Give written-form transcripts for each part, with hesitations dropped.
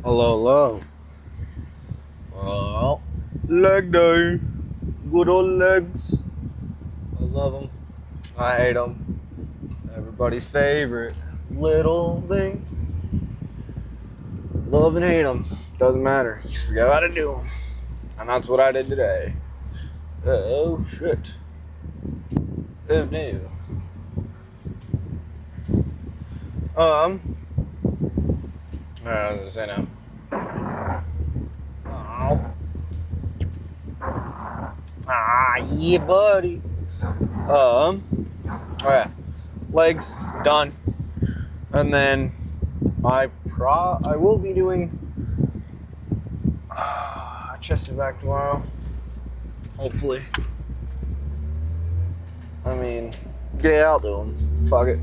Hello, hello. Well, leg day. Good old legs. I love them. I hate them. Everybody's favorite little thing. Love and hate them. Doesn't matter. Just gotta do them. And that's what I did today. Oh, shit. Oh, no. I was gonna say now. Oh. Yeah, buddy. Okay. Legs done, and then I will be doing chest and back tomorrow. Hopefully. I mean, yeah, I'll do them. Fuck it.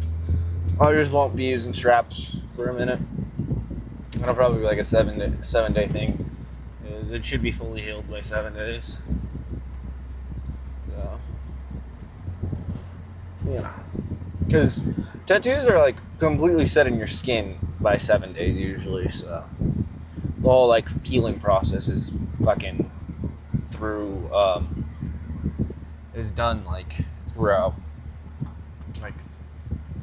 I just won't be using straps for a minute. It'll probably be like a 7 day thing, because it should be fully healed by 7 days. So, yeah, because tattoos are like completely set in your skin by 7 days usually. So the whole like peeling process is fucking through is done like throughout like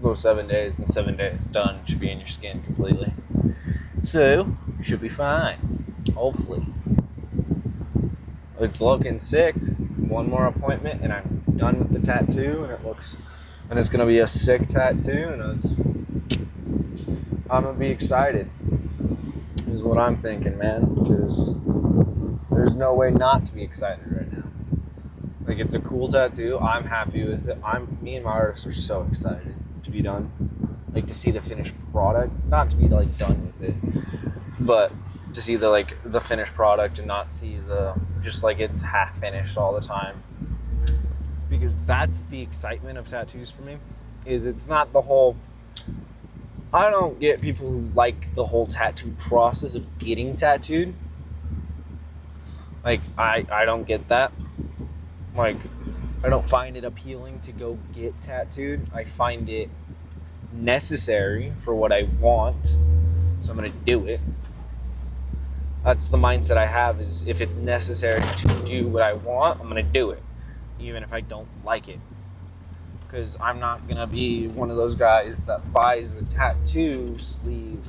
those 7 days, and 7 days done should be in your skin completely. So should be fine. Hopefully. It's looking sick. One more appointment and I'm done with the tattoo, and it's gonna be a sick tattoo, and I'm gonna be excited. Is what I'm thinking, man, because there's no way not to be excited right now. Like, it's a cool tattoo. I'm happy with it. Me and my artist are so excited to be done. Like, to see the finished product, not to be like done with it, but to see the finished product and not see the just like it's half finished all the time. Because that's the excitement of tattoos for me. Is it's not the whole. I don't get people who like the whole tattoo process of getting tattooed. Like, I don't get that. Like, I don't find it appealing to go get tattooed. I find it necessary for what I want, so I'm gonna do it. That's the mindset I have, is if it's necessary to do what I want, I'm gonna do it, even if I don't like it. Because I'm not gonna be one of those guys that buys a tattoo sleeve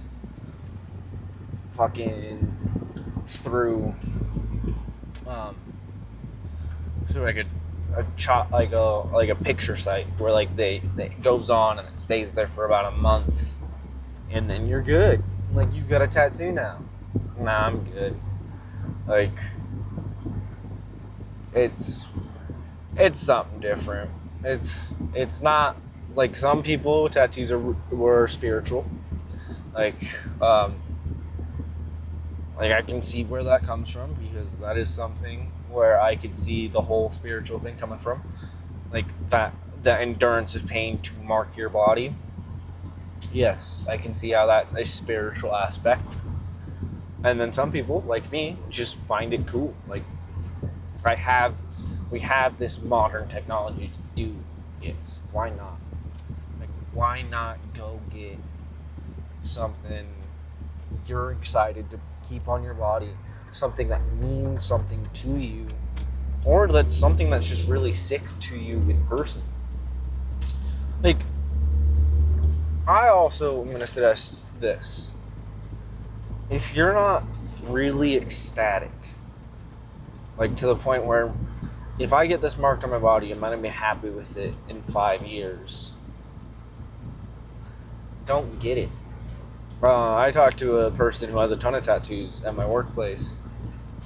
fucking through like a picture site where like they it goes on and it stays there for about a month, and then you're good. Like, you got a tattoo now. Nah, I'm good. Like, it's something different. It's not like some people tattoos were spiritual. Like I can see where that comes from, because that is something where I could see the whole spiritual thing coming from. Like, that the endurance of pain to mark your body. Yes, I can see how that's a spiritual aspect. And then some people, like me, just find it cool. Like, we have this modern technology to do it. Why not? Like, why not go get something you're excited to keep on your body, something that means something to you, or that's something that's just really sick to you in person. Like, I also am going to suggest this. If you're not really ecstatic, like to the point where if I get this marked on my body, I'm going to be happy with it in 5 years, don't get it. I talked to a person who has a ton of tattoos at my workplace.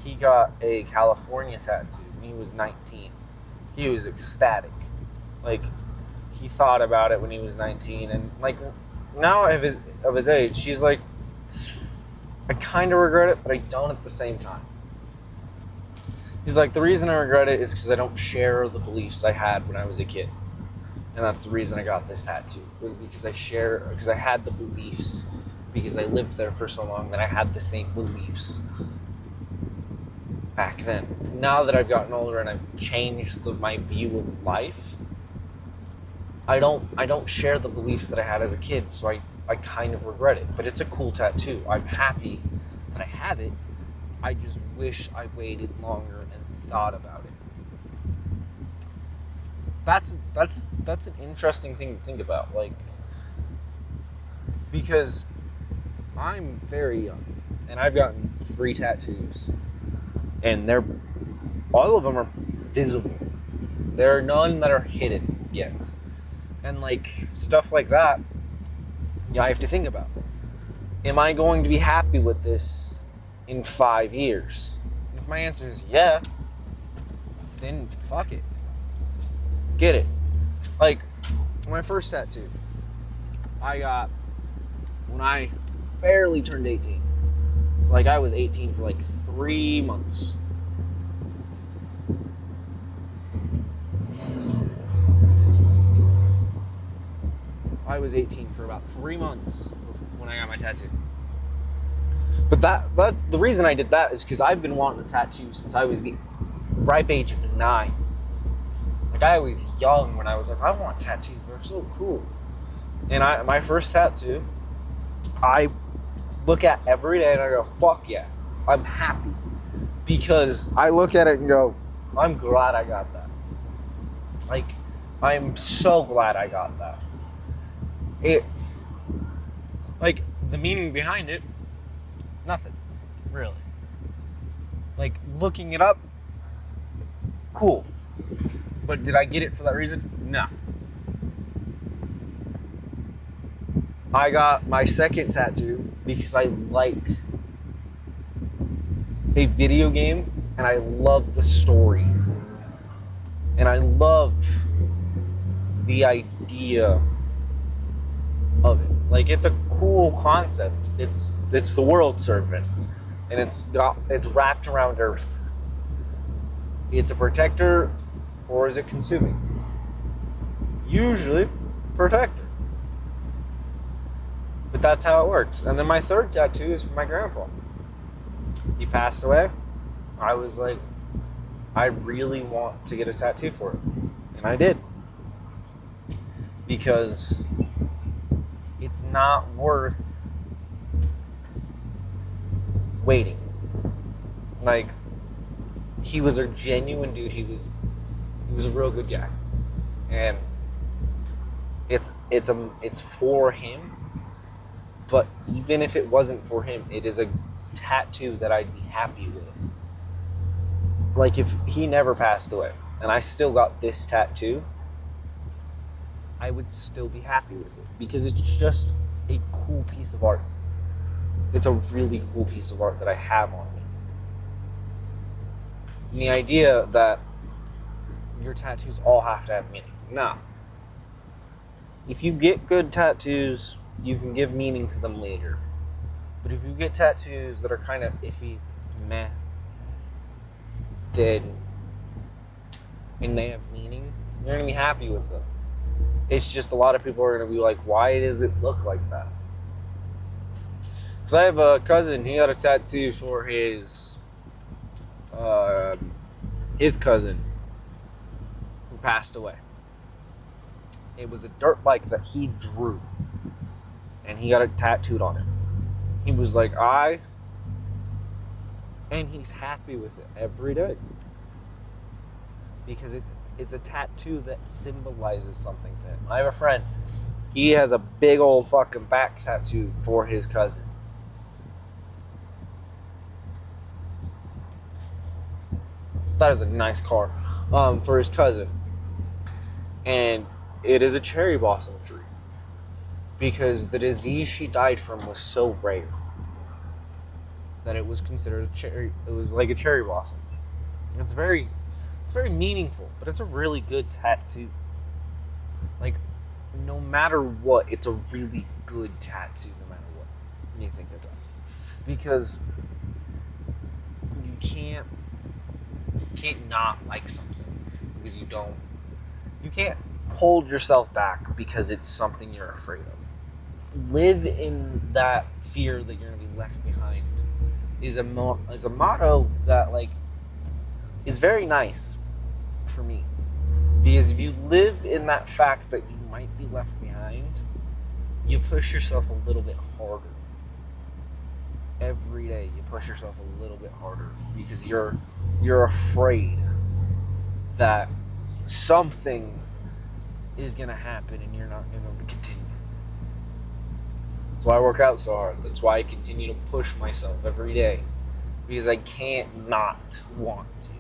He got a California tattoo when he was 19. He was ecstatic. Like, he thought about it when he was 19, and like now of his age, he's like, I kind of regret it, but I don't at the same time. He's like, the reason I regret it is because I don't share the beliefs I had when I was a kid, and that's the reason I got this tattoo. Was because I had the beliefs, because I lived there for so long that I had the same beliefs back then. Now that I've gotten older and I've changed my view of life, I don't share the beliefs that I had as a kid, so I kind of regret it. But it's a cool tattoo. I'm happy that I have it. I just wish I waited longer and thought about it. That's an interesting thing to think about, like, because I'm very young and I've gotten 3 tattoos, and all of them are visible. There are none that are hidden yet, and like stuff like that. Yeah, I have to think about. Am I going to be happy with this in 5 years? If my answer is yeah, then fuck it. Get it. Like, my first tattoo, I got when I barely turned 18. It's like I was 18 for like 3 months. I was 18 for about 3 months when I got my tattoo. But the reason I did that is because I've been wanting a tattoo since I was the ripe age of 9. Like, I was young when I was like, I want tattoos. They're so cool. And my first tattoo, I look at every day and I go, fuck yeah, I'm happy. Because I look at it and go, I'm glad I got that. Like, I'm so glad I got that. Like, the meaning behind it, nothing, really. Like, looking it up, cool. But did I get it for that reason? No. I got my second tattoo because I like a video game and I love the story. And I love the idea of it. Like, it's a cool concept. It's the world serpent, and it's wrapped around Earth. It's a protector, or is it consuming? Usually, protector. But that's how it works. And then my third tattoo is from my grandpa. He passed away. I was like, I really want to get a tattoo for him, and I did, because it's not worth waiting. Like, he was a genuine dude. He was a real good guy, and it's for him. But even if it wasn't for him, it is a tattoo that I'd be happy with. Like, if he never passed away and I still got this tattoo, I would still be happy with it, because it's just a cool piece of art. It's a really cool piece of art that I have on me. And the idea that your tattoos all have to have meaning. No. If you get good tattoos, you can give meaning to them later. But if you get tattoos that are kind of iffy, meh, dead, and they have meaning, you're going to be happy with them. It's just a lot of people are going to be like, why does it look like that? Because I have a cousin, he got a tattoo for his cousin who passed away. It was a dirt bike that he drew, and he got it tattooed on it. He was like, and he's happy with it every day, because it's a tattoo that symbolizes something to him. I have a friend, he has a big old fucking back tattoo for his cousin. That is a nice car. For his cousin. And it is a cherry blossom tree, because the disease she died from was so rare that it was considered it was like a cherry blossom. It's very meaningful, but it's a really good tattoo. Like, no matter what, it's a really good tattoo, no matter what you think of it. Because you can't not like something, because you can't hold yourself back because it's something you're afraid of. Live in that fear that you're going to be left behind is a motto that, like, is very nice for me. Because if you live in that fact that you might be left behind, you push yourself a little bit harder. every day you push yourself a little bit harder because you're afraid that something is going to happen and you're not going to be able to continue. That's why I work out so hard. That's why I continue to push myself every day, because I can't not want to.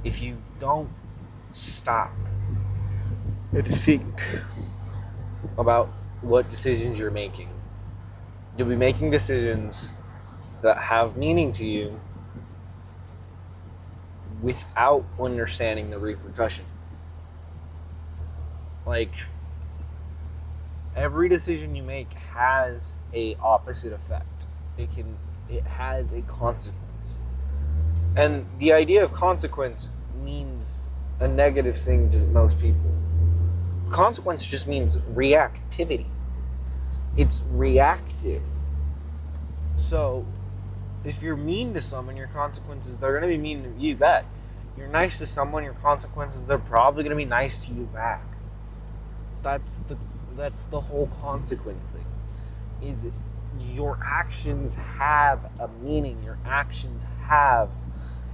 If you don't stop and think about what decisions you're making, you'll be making decisions that have meaning to you without understanding the repercussion. Like, every decision you make has a opposite effect. It has a consequence. And the idea of consequence means a negative thing to most people. Consequence just means reactivity. It's reactive. So, if you're mean to someone, your consequences, they're going to be mean to you back. You're nice to someone, your consequences, they're probably going to be nice to you back. That's the whole consequence thing. Is your actions have a meaning. Your actions have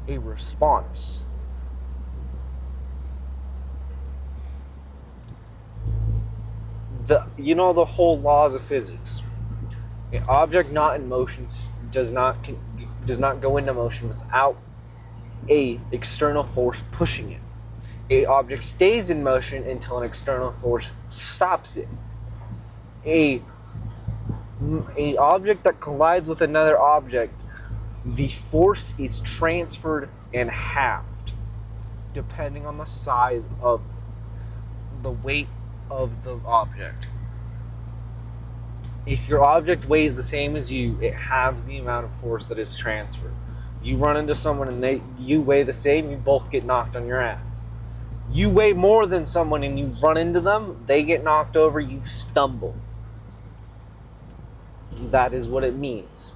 a response. The whole laws of physics. An object not in motion does not go into motion without a external force pushing it. A object stays in motion until an external force stops it. A object that collides with another object, the force is transferred and halved depending on the size of the weight of the object. If your object weighs the same as you, it halves the amount of force that is transferred. You run into someone and you weigh the same, you both get knocked on your ass. You weigh more than someone and you run into them, they get knocked over, you stumble. That is what it means.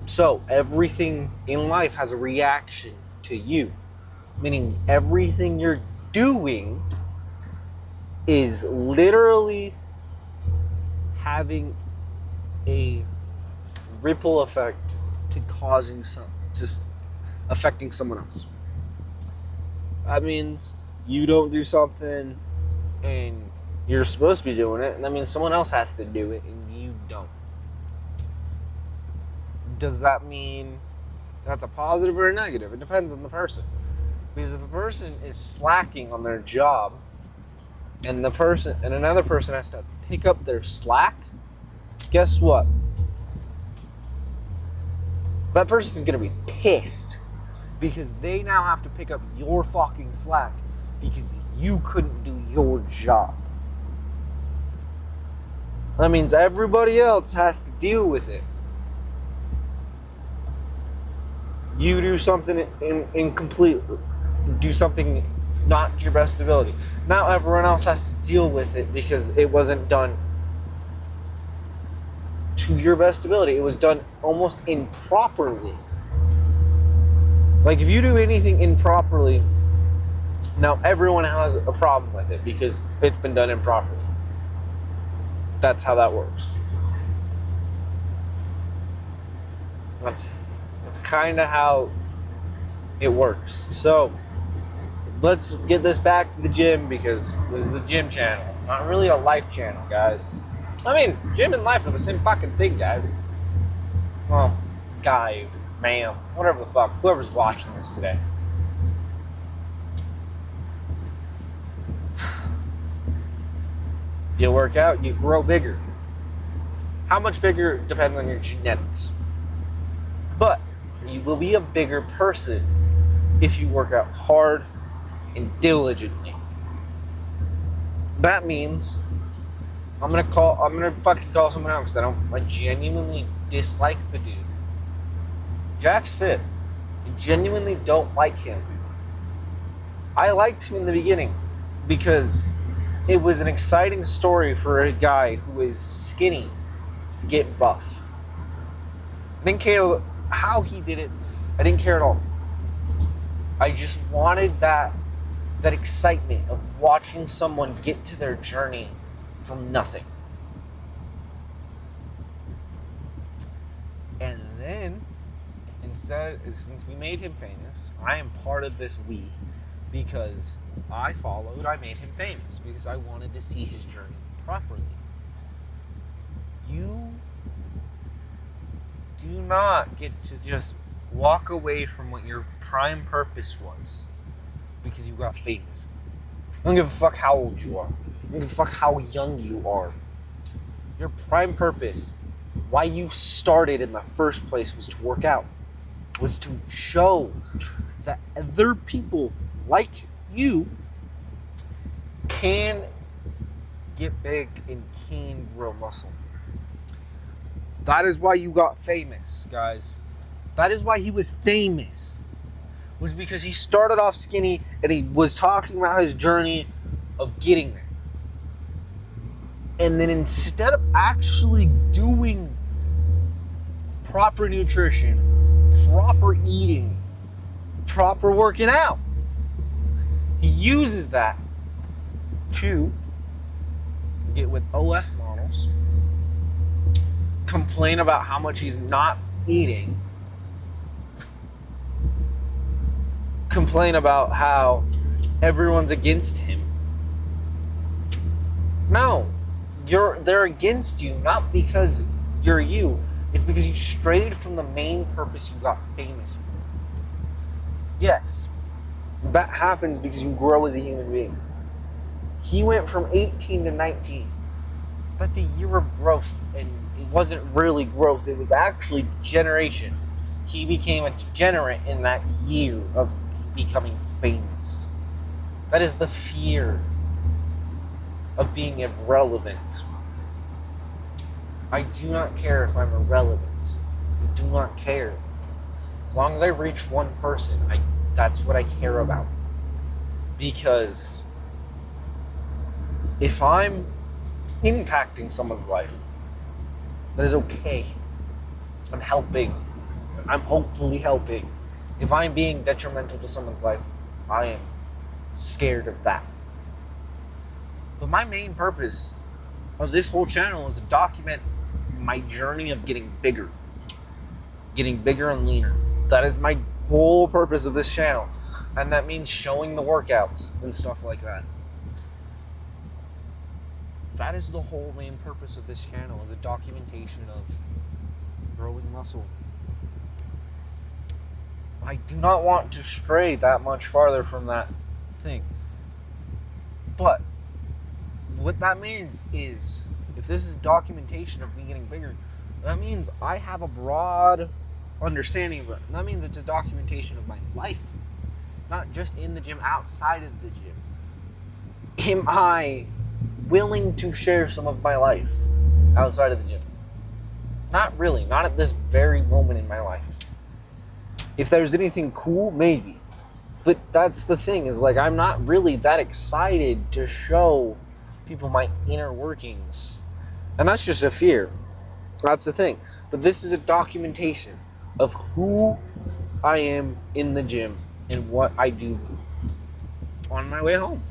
So, everything in life has a reaction to you. Meaning everything you're doing is literally having a ripple effect to affecting someone else. That means you don't do something and you're supposed to be doing it, and that means someone else has to do it and you don't. Does that mean that's a positive or a negative? It depends on the person. Because if a person is slacking on their job and another person has to pick up their slack, guess what? That person's going to be pissed because they now have to pick up your fucking slack because you couldn't do your job. That means everybody else has to deal with it. You do something incomplete, do something not to your best ability. Now everyone else has to deal with it because it wasn't done to your best ability. It was done almost improperly. Like if you do anything improperly, now everyone has a problem with it because it's been done improperly. That's how that works. That's kind of how it works. So let's get this back to the gym because this is a gym channel, not really a life channel, guys. I mean, gym and life are the same fucking thing, guys. Well, guy, ma'am, whatever the fuck, whoever's watching this today. You work out, you grow bigger. How much bigger depends on your genetics. But you will be a bigger person if you work out hard and diligently. That means I'm gonna fucking call someone out because I genuinely dislike the dude. Jack's fit. I genuinely don't like him. I liked him in the beginning because it was an exciting story for a guy who is skinny get buff. I didn't care how he did it. I didn't care at all. I just wanted that excitement of watching someone get to their journey from nothing. And then, since we made him famous, I am part of this we because I made him famous because I wanted to see his journey properly. You do not get to just walk away from what your prime purpose was because you got famous. I don't give a fuck how old you are. I don't give a fuck how young you are. Your prime purpose, why you started in the first place, was to work out. Was to show that other people like you can get big and can grow muscle. That is why you got famous, guys. That is why he was famous. Was because he started off skinny and he was talking about his journey of getting there. And then instead of actually doing proper nutrition, proper eating, proper working out, he uses that to get with OF models, complain about how much he's not eating, complain about how everyone's against him. No, they're against you not because you're you. It's because you strayed from the main purpose you got famous for. Yes, that happens because you grow as a human being. He went from 18 to 19. That's a year of growth, and it wasn't really growth. It was actually generation. He became a degenerate in that year of becoming famous. That is the fear of being irrelevant. I do not care if I'm irrelevant. I do not care. As long as I reach one person, that's what I care about. Because if I'm impacting someone's life, that is okay. I'm helping. I'm hopefully helping. If I'm being detrimental to someone's life, I am scared of that. But my main purpose of this whole channel is to document my journey of getting bigger and leaner. That is my whole purpose of this channel. And that means showing the workouts and stuff like that. That is the whole main purpose of this channel, is a documentation of growing muscle. I do not want to stray that much farther from that thing. But what that means is, if this is documentation of me getting bigger, that means I have a broad understanding of it. That means it's a documentation of my life. Not just in the gym, outside of the gym. Am I willing to share some of my life outside of the gym? Not really. Not at this very moment in my life. If there's anything cool, maybe. But that's the thing, is like, I'm not really that excited to show people my inner workings. And that's just a fear. That's the thing. But this is a documentation of who I am in the gym and what I do on my way home.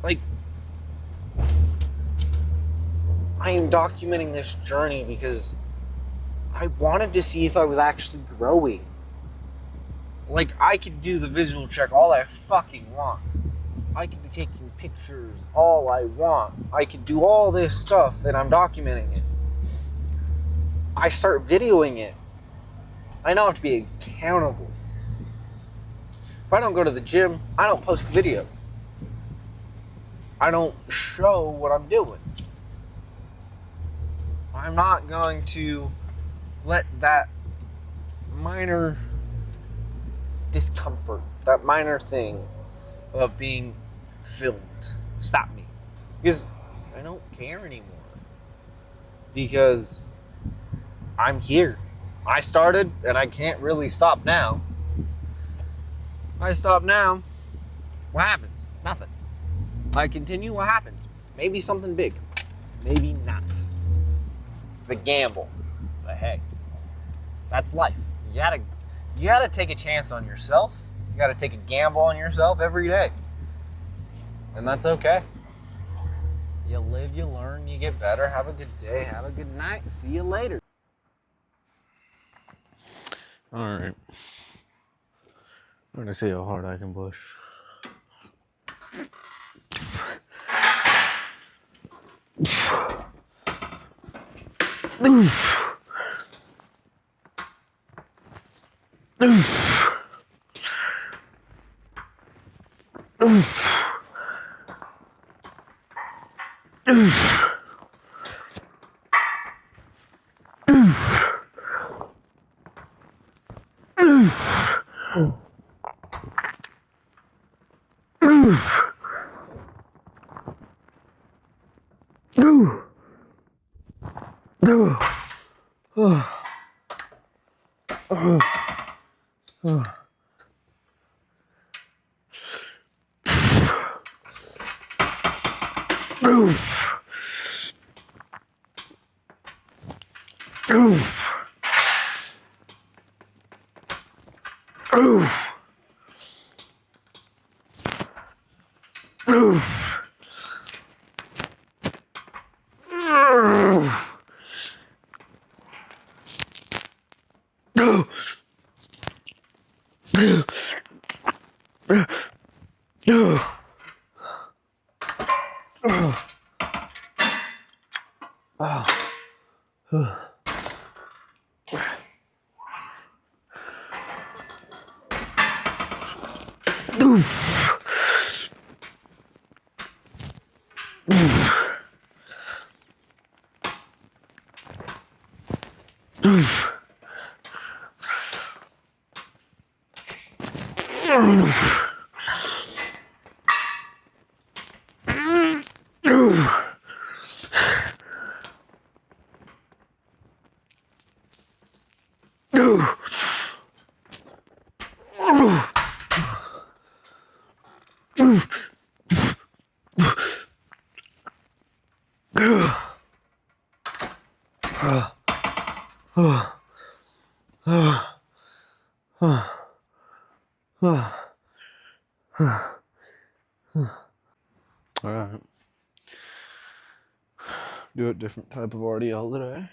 Like, I am documenting this journey because I wanted to see if I was actually growing. Like, I could do the visual check all I fucking want. I could be taking pictures all I want. I could do all this stuff, and I'm documenting it. I start videoing it. I now have to be accountable. If I don't go to the gym, I don't post video. I don't show what I'm doing. I'm not going to let that minor discomfort, that minor thing of being filmed, stop me. Because I don't care anymore. Because I'm here. I started and I can't really stop now. If I stop now, what happens? Nothing. I continue, what happens? Maybe something big. Maybe not. It's a gamble. But hey, that's life. You gotta take a chance on yourself. You gotta take a gamble on yourself every day. And that's okay. You live, you learn, you get better. Have a good day, have a good night. See you later. Alright. I'm gonna see how hard I can push. Alright. Do a different type of RDL today.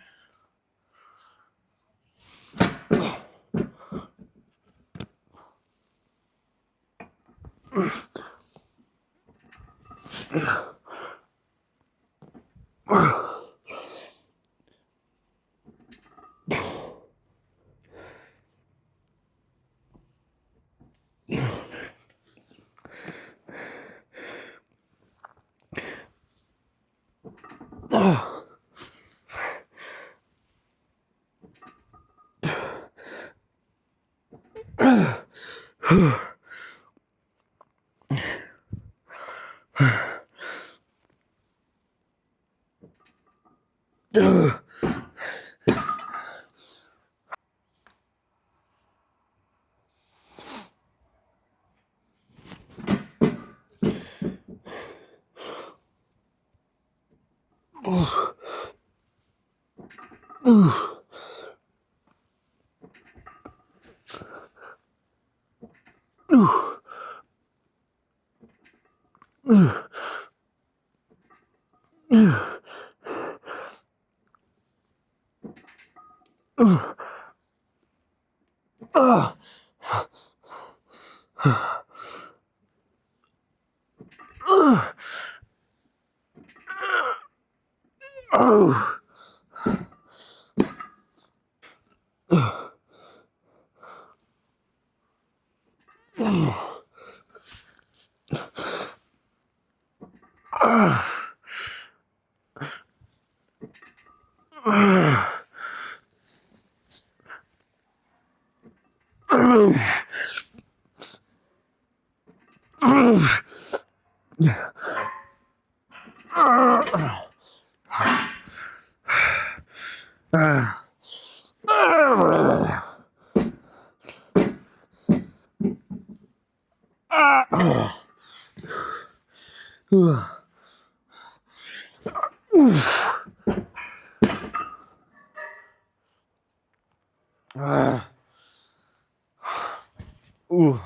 Ooh.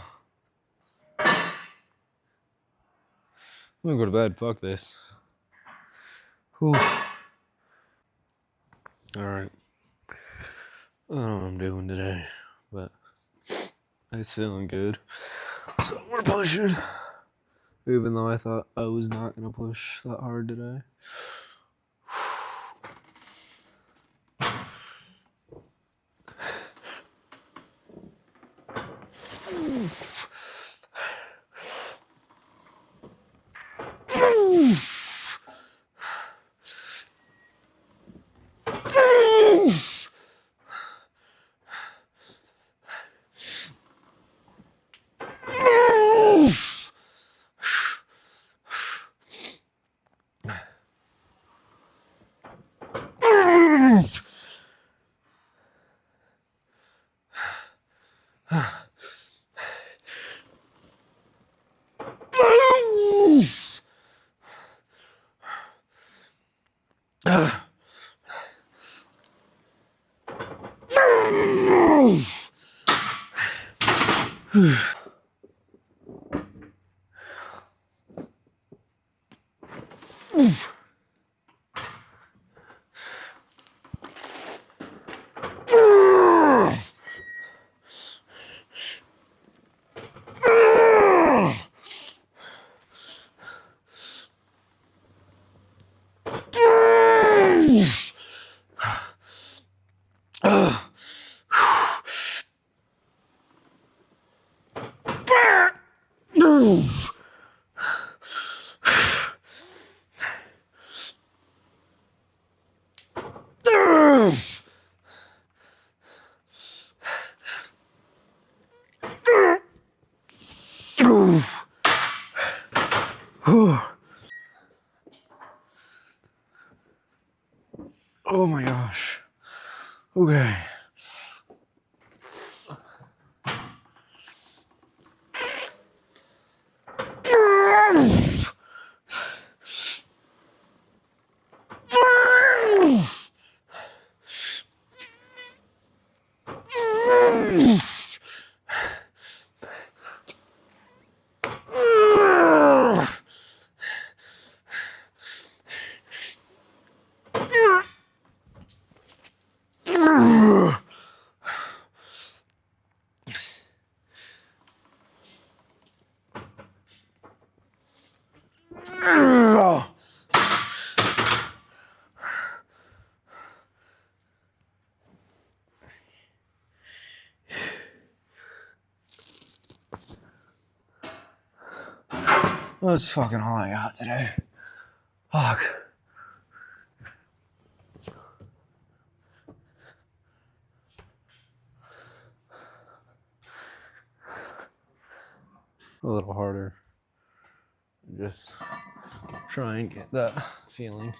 I'm gonna go to bed. Fuck this. Whew. Alright. I don't know what I'm doing today. but it's feeling good. So we're pushing. Even though I thought I was not going to push that hard today. Oh my gosh. Okay. That's fucking all I got today. Fuck. A little harder. Just try and get that feeling.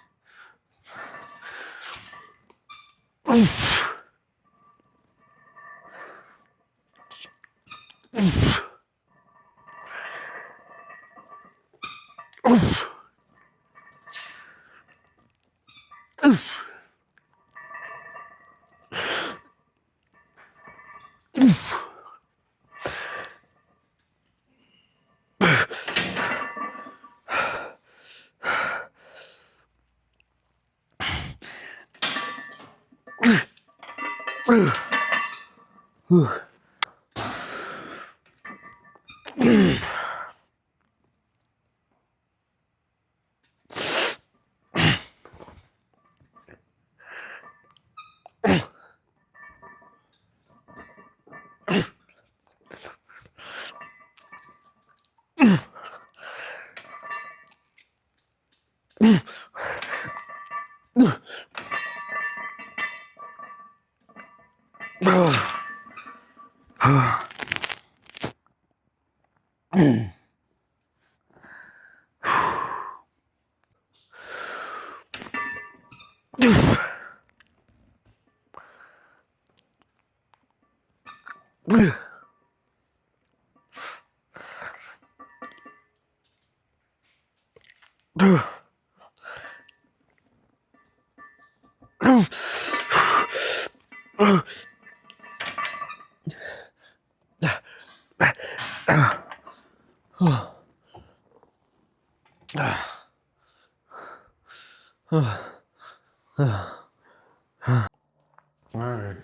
Alright,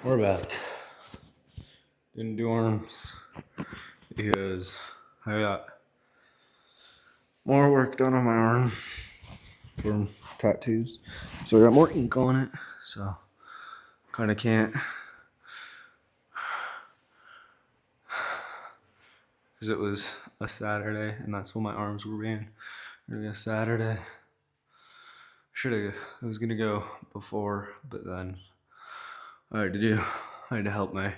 we're back. Didn't do arms because I got more work done on my arm from tattoos. So I got more ink on it. So kind of can't, because it was a Saturday and that's when my arms were being really a Saturday. I was gonna go before, but then I had to help my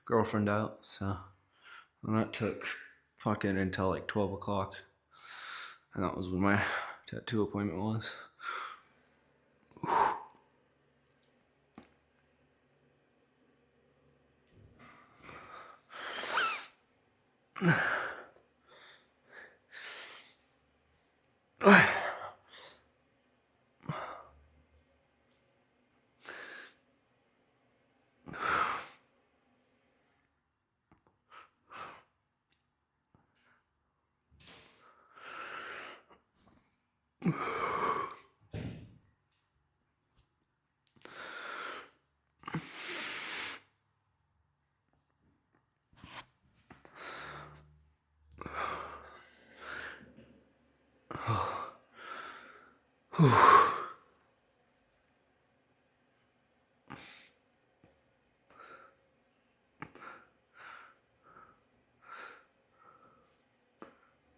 girlfriend out. So and that took fucking until like 12 o'clock. And that was when my tattoo appointment was.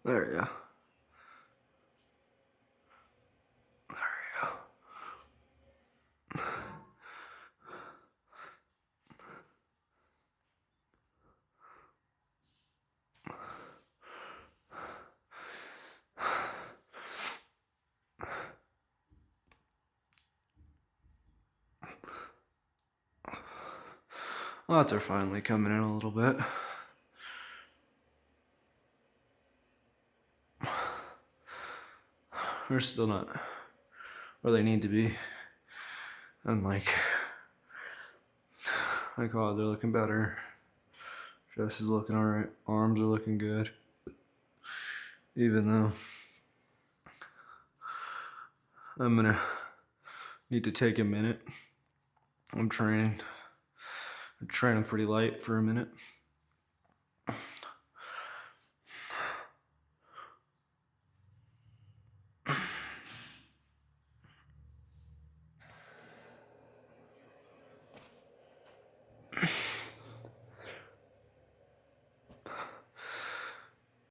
There you go. Lots are finally coming in a little bit. They're still not where they need to be. And like God, they're looking better. Dress is looking alright. Arms are looking good. Even though I'm gonna need to take a minute. I'm training pretty light for a minute.